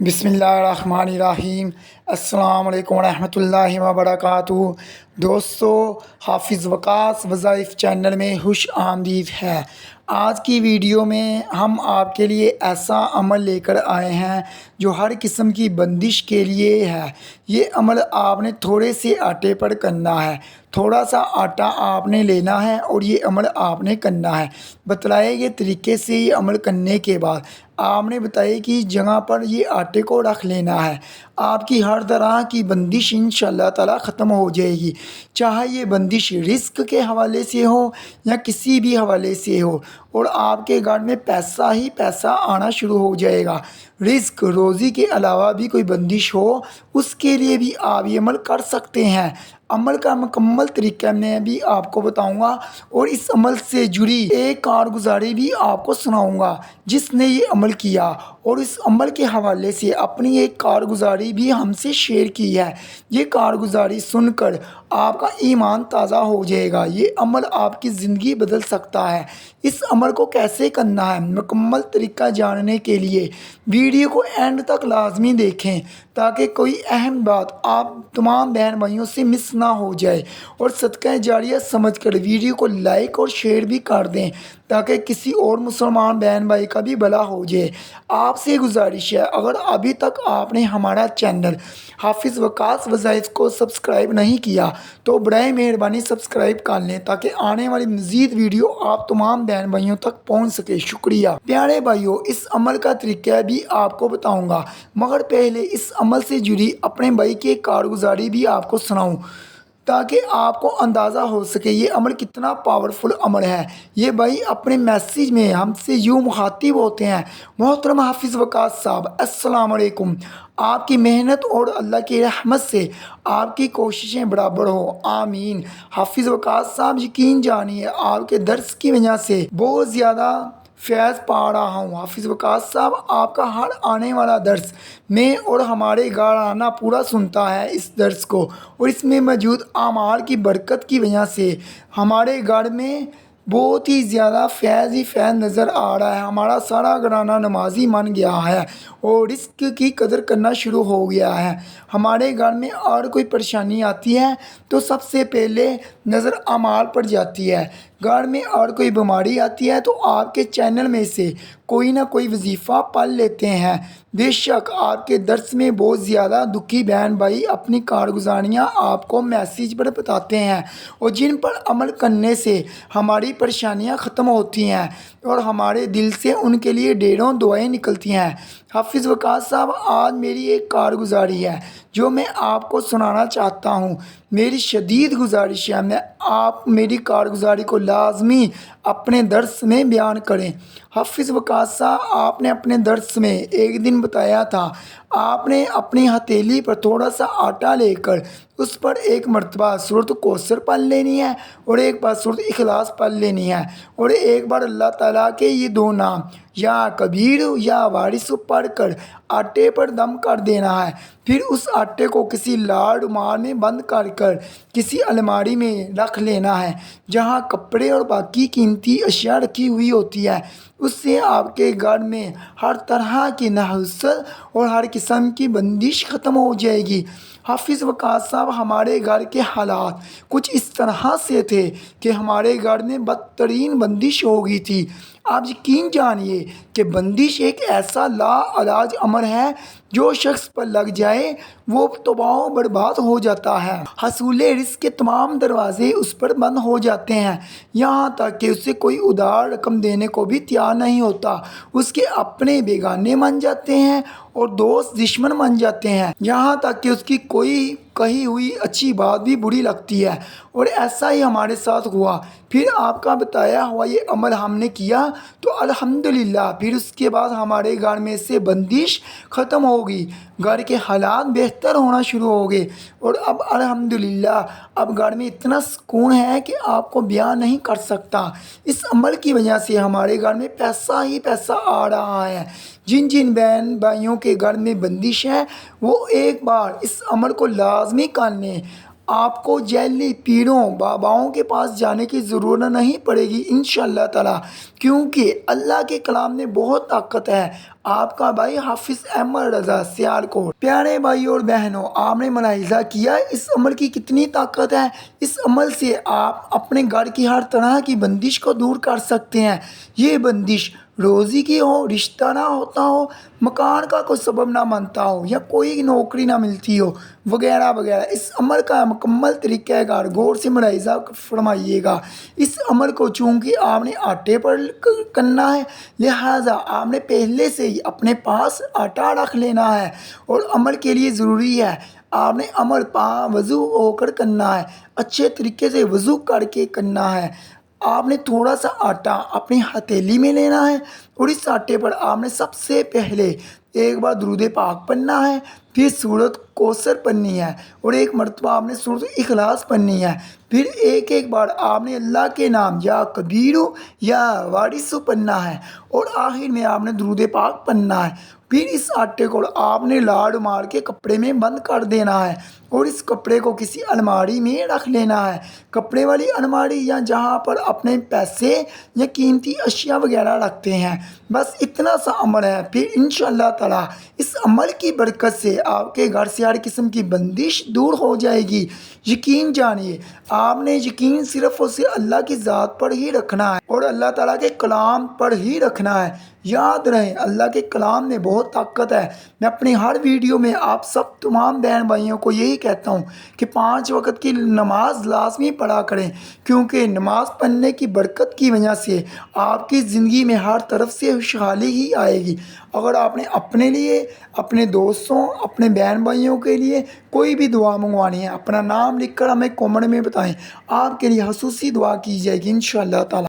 بسم اللہ الرحمن الرحیم۔ السلام علیکم ورحمۃ اللہ وبرکاتہ۔ دوستو، حافظ وقاص وظائف چینل میں خوش آمدید ہے۔ آج کی ویڈیو میں ہم آپ کے لیے ایسا عمل لے کر آئے ہیں جو ہر قسم کی بندش کے لیے ہے۔ یہ عمل آپ نے تھوڑے سے آٹے پر کرنا ہے۔ تھوڑا سا آٹا آپ نے لینا ہے اور یہ عمل آپ نے کرنا ہے۔ بتلائے گئے طریقے سے یہ عمل کرنے کے بعد آپ نے بتایا کہ جگہ پر یہ آٹے کو رکھ لینا ہے۔ آپ کی ہر طرح کی بندش انشاءاللہ تعالی ختم ہو جائے گی، چاہے یہ بندش رزق کے حوالے سے ہو یا کسی بھی حوالے سے ہو، اور آپ کے گھر میں پیسہ ہی پیسہ آنا شروع ہو جائے گا۔ رزق روزی کے علاوہ بھی کوئی بندش ہو، اس کے لیے بھی آپ یہ عمل کر سکتے ہیں۔ عمل کا مکمل طریقہ میں بھی آپ کو بتاؤں گا اور اس عمل سے جڑی ایک کارگزاری بھی آپ کو سناؤں گا جس نے یہ عمل کیا، اور اس عمل کے حوالے سے اپنی ایک کارگزاری بھی ہم سے شیئر کی ہے۔ یہ کارگزاری سن کر آپ کا ایمان تازہ ہو جائے گا۔ یہ عمل آپ کی زندگی بدل سکتا ہے۔ اس عمل کو کیسے کرنا ہے، مکمل طریقہ جاننے کے لیے ویڈیو کو اینڈ تک لازمی دیکھیں تاکہ کوئی اہم بات آپ تمام بہن بھائیوں سے مس نہ ہو جائے، اور صدقہ جاریہ سمجھ کر ویڈیو کو لائک اور شیئر بھی کر دیں تاکہ کسی اور مسلمان بہن بھائی کا بھی بھلا ہو جائے۔ آپ سے گزارش ہے، اگر ابھی تک آپ نے ہمارا چینل حافظ وقاص وظائف کو سبسکرائب نہیں کیا تو برائے مہربانی سبسکرائب کر لیں تاکہ آنے والی مزید ویڈیو آپ تمام بہن بھائیوں تک پہنچ سکے۔ شکریہ۔ پیارے بھائیوں، اس عمل کا طریقہ بھی آپ کو بتاؤں گا، مگر پہلے اس عمل سے جڑی اپنے بھائی کی کارگزاری بھی آپ کو سناؤں تاکہ آپ کو اندازہ ہو سکے یہ عمل کتنا پاورفل عمل ہے۔ یہ بھائی اپنے میسیج میں ہم سے یوں مخاطب ہوتے ہیں: محترم حافظ وقاص صاحب، السلام علیکم۔ آپ کی محنت اور اللہ کی رحمت سے آپ کی کوششیں برابر ہو، آمین۔ حافظ وقاص صاحب، یقین جانیے آپ کے درس کی وجہ سے بہت زیادہ فیض پا رہا ہوں۔ حافظ وقاص صاحب، آپ کا ہر آنے والا درس میں اور ہمارے گھرانہ پورا سنتا ہے اس درس کو، اور اس میں موجود اعمال کی برکت کی وجہ سے ہمارے گھر میں بہت ہی زیادہ فیض ہی فیض نظر آ رہا ہے۔ ہمارا سارا گھرانہ نمازی من گیا ہے اور رزق کی قدر کرنا شروع ہو گیا ہے۔ ہمارے گھر میں اور کوئی پریشانی آتی ہے تو سب سے پہلے نظر اعمال پر جاتی ہے۔ گھر میں اور کوئی بیماری آتی ہے تو آپ کے چینل میں سے کوئی نہ کوئی وظیفہ پڑھ لیتے ہیں۔ بے شک آپ کے درس میں بہت زیادہ دکھی بہن بھائی اپنی کارگزاریاں آپ کو میسیج پر بتاتے ہیں، اور جن پر عمل کرنے سے ہماری پریشانیاں ختم ہوتی ہیں اور ہمارے دل سے ان کے لیے ڈھیروں دعائیں نکلتی ہیں۔ حافظ وقاص صاحب، آج میری ایک کارگزاری ہے جو میں آپ کو سنانا چاہتا ہوں۔ میری شدید گزارش ہے میں آپ میری کارگزاری کو لازمی اپنے درس میں بیان کریں۔ حافظ وقاص صاحب، آپ نے اپنے درس میں ایک دن بتایا تھا آپ نے اپنی ہتھیلی پر تھوڑا سا آٹا لے کر اس پر ایک مرتبہ سورۃ کوثر پڑھ لینی ہے اور ایک بار سورۃ اخلاص پڑھ لینی ہے، اور ایک بار اللہ تعالیٰ کے یہ دو نام یا کبیر یا وارث پڑھ کر آٹے پر دم کر دینا ہے۔ پھر اس آٹے کو کسی لال رومال میں بند کر کر کسی الماری میں رکھ لینا ہے جہاں کپڑے اور باقی قیمتی اشیاء رکھی ہوئی ہوتی ہے۔ اس سے آپ کے گھر میں ہر طرح کی نحوست اور ہر قسم کی بندش ختم ہو جائے گی۔ حافظ وقاص صاحب، ہمارے گھر کے حالات کچھ اس طرح سے تھے کہ ہمارے گھر میں بدترین بندش ہو گئی تھی۔ آپ یقین جانیے کہ بندش ایک ایسا لا علاج عمل ہے جو شخص پر لگ جائے وہ تباہ و برباد ہو جاتا ہے۔ حصول رزق کے تمام دروازے اس پر بند ہو جاتے ہیں، یہاں تک کہ اسے کوئی ادھار رقم دینے کو بھی تیار نہیں ہوتا۔ اس کے اپنے بیگانے بن جاتے ہیں اور دوست دشمن بن جاتے ہیں، یہاں تک کہ اس کی کوئی کہی ہوئی اچھی بات بھی بری لگتی ہے، اور ایسا ہی ہمارے ساتھ ہوا۔ پھر آپ کا بتایا ہوا یہ عمل ہم نے کیا تو الحمدللہ پھر اس کے بعد ہمارے گھر میں سے بندش ختم ہو گئی، گھر کے حالات بہتر ہونا شروع ہو گئے، اور اب الحمدللہ اب گھر میں اتنا سکون ہے کہ آپ کو بیان نہیں کر سکتا۔ اس عمل کی وجہ سے ہمارے گھر میں پیسہ ہی پیسہ آ رہا ہے۔ جن جن بہن بھائیوں کے گھر میں بندش ہے وہ ایک بار اس عمل کو لازمی کر لیں۔ آپ کو ذیلی پیروں باباؤں کے پاس جانے کی ضرورت نہیں پڑے گی انشاءاللہ تعالی، کیونکہ اللہ کے کلام میں بہت طاقت ہے۔ آپ کا بھائی حافظ احمد رضا سیالکوٹ۔ پیارے بھائی اور بہنوں، آپ نے ملاحظہ کیا اس عمل کی کتنی طاقت ہے؟ اس عمل سے آپ اپنے گھر کی ہر طرح کی بندش کو دور کر سکتے ہیں۔ یہ بندش روزی کی ہو، رشتہ نہ ہوتا ہو، مکان کا کوئی سبب نہ بنتا ہو، یا کوئی نوکری نہ ملتی ہو، وغیرہ وغیرہ۔ اس عمل کا مکمل طریقہ کار غور سے ملاحظہ فرمائیے گا۔ اس عمل کو چونکہ آپ نے آٹے پر کرنا ہے، لہٰذا آپ نے پہلے سے ہی اپنے پاس آٹا رکھ لینا ہے، اور عمل کے لیے ضروری ہے آپ نے عمل وضو ہو کر کرنا ہے، اچھے طریقے سے وضو کر کے کرنا ہے۔ آپ نے تھوڑا سا آٹا اپنی ہتھیلی میں لینا ہے، اور اس آٹے پر آپ نے سب سے پہلے ایک بار درود پاک پڑھنا ہے، پھر سورۃ کوثر پڑھنی ہے، اور ایک مرتبہ آپ نے سورۃ اخلاص پڑھنی ہے، پھر ایک بار آپ نے اللہ کے نام یا کبیرو یا وارثو پڑھنا ہے، اور آخر میں آپ نے درود پاک پڑھنا ہے۔ پھر اس آٹے کو آپ نے لاڑ مار کے کپڑے میں بند کر دینا ہے، اور اس کپڑے کو کسی الماری میں رکھ لینا ہے، کپڑے والی الماری، یا جہاں پر اپنے پیسے یا قیمتی اشیاء وغیرہ رکھتے ہیں۔ بس اتنا سا عمل ہے، پھر انشاءاللہ تعالی اس عمل کی برکت سے آپ کے گھر سے ہر قسم کی بندش دور ہو جائے گی۔ یقین جانیے، آپ نے یقین صرف اور صرف اللہ کی ذات پر ہی رکھنا ہے، اور اللہ تعالیٰ کے کلام پر ہی رکھنا ہے۔ یاد رہے، اللہ کے کلام میں بہت طاقت ہے۔ میں اپنی ہر ویڈیو میں آپ سب تمام بہن بھائیوں کو یہی کہتا ہوں کہ 5 وقت کی نماز لازمی پڑھا کریں، کیونکہ نماز پڑھنے کی برکت کی وجہ سے آپ کی زندگی میں ہر طرف سے خوشحالی ہی آئے گی۔ اگر آپ نے اپنے لیے، اپنے دوستوں، اپنے بہن بھائیوں کے لیے کوئی بھی دعا منگوانی ہے، اپنا نام لکھ کر ہمیں کامنٹ میں بتائیں، آپ کے لیے خصوصی دعا کی جائے گی انشاءاللہ تعالی۔